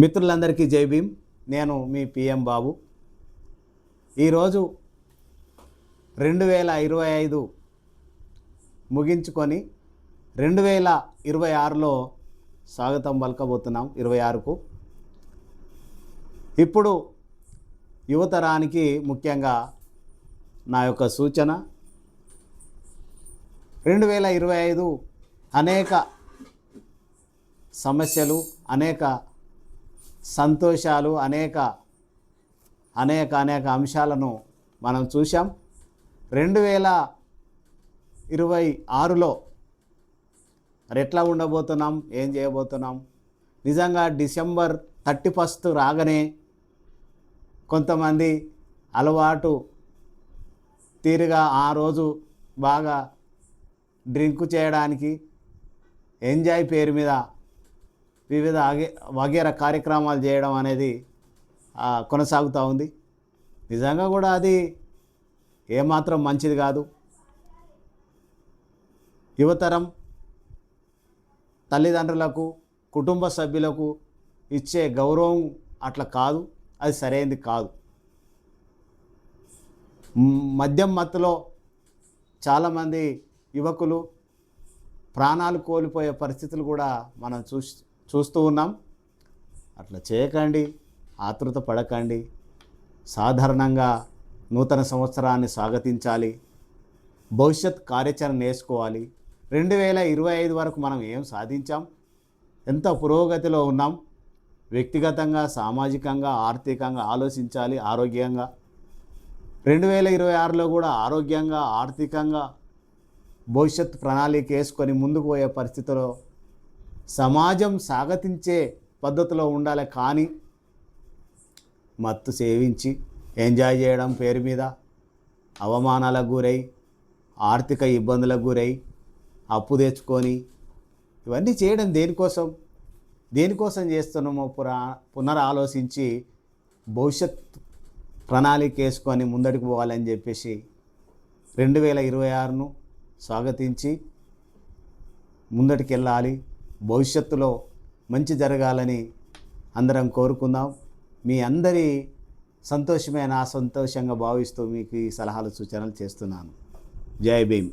మిత్రులందరికీ జై భీమ్. నేను మీ పిఎం బాబు. ఈరోజు 2025 ముగించుకొని 2026లో స్వాగతం పలకబోతున్నాం. 26కు ఇప్పుడు యువతరానికి ముఖ్యంగా నా యొక్క సూచన, 2025 అనేక సమస్యలు, అనేక సంతోషాలు, అనేక అంశాలను మనం చూసాం. 2026లో మరి ఎట్లా ఉండబోతున్నాం, ఏం చేయబోతున్నాం? నిజంగా డిసెంబర్ 31 రాగానే కొంతమంది అలవాటు తీరుగా ఆ రోజు బాగా డ్రింక్ చేయడానికి, ఎంజాయ్ పేరు మీద వివిధ వగేర కార్యక్రమాలు చేయడం అనేది కొనసాగుతూ ఉంది. నిజంగా కూడా అది ఏమాత్రం మంచిది కాదు. యువతరం తల్లిదండ్రులకు, కుటుంబ సభ్యులకు ఇచ్చే గౌరవం అట్లా కాదు, అది సరైనది కాదు. మద్యం మత్తులో చాలామంది యువకులు ప్రాణాలు కోల్పోయే పరిస్థితులు కూడా మనం చూస్తూ ఉన్నాం. అట్లా చేయకండి, ఆతృత పడకండి. సాధారణంగా నూతన సంవత్సరాన్ని స్వాగతించాలి, భవిష్యత్ కార్యాచరణ నేర్చుకోవాలి. 2025 వరకు మనం ఏం సాధించాం, ఎంత పురోగతిలో ఉన్నాం, వ్యక్తిగతంగా, సామాజికంగా, ఆర్థికంగా ఆలోచించాలి. ఆరోగ్యంగా 2026లో కూడా ఆరోగ్యంగా, ఆర్థికంగా భవిష్యత్ ప్రణాళిక వేసుకొని ముందుకు పోయే పరిస్థితిలో సమాజం స్వాగతించే పద్ధతిలో ఉండాలి. కానీ మత్తు సేవించి ఎంజాయ్ చేయడం పేరు మీద అవమానాలకు గురై, ఆర్థిక ఇబ్బందులకు గురై, అప్పు తెచ్చుకొని ఇవన్నీ చేయడం దేనికోసం చేస్తున్నామో పునరాలోచించి భవిష్యత్ ప్రణాళిక వేసుకొని ముందడికి పోవాలని చెప్పేసి 2026ను స్వాగతించి ముందటికి వెళ్ళాలి. భవిష్యత్తులో మంచి జరగాలని అందరం కోరుకుందాం. మీ అందరి సంతోషమే నా సంతోషంగా భావిస్తూ మీకు ఈ సలహాలు, సూచనలు చేస్తున్నాను. జై భీమ్.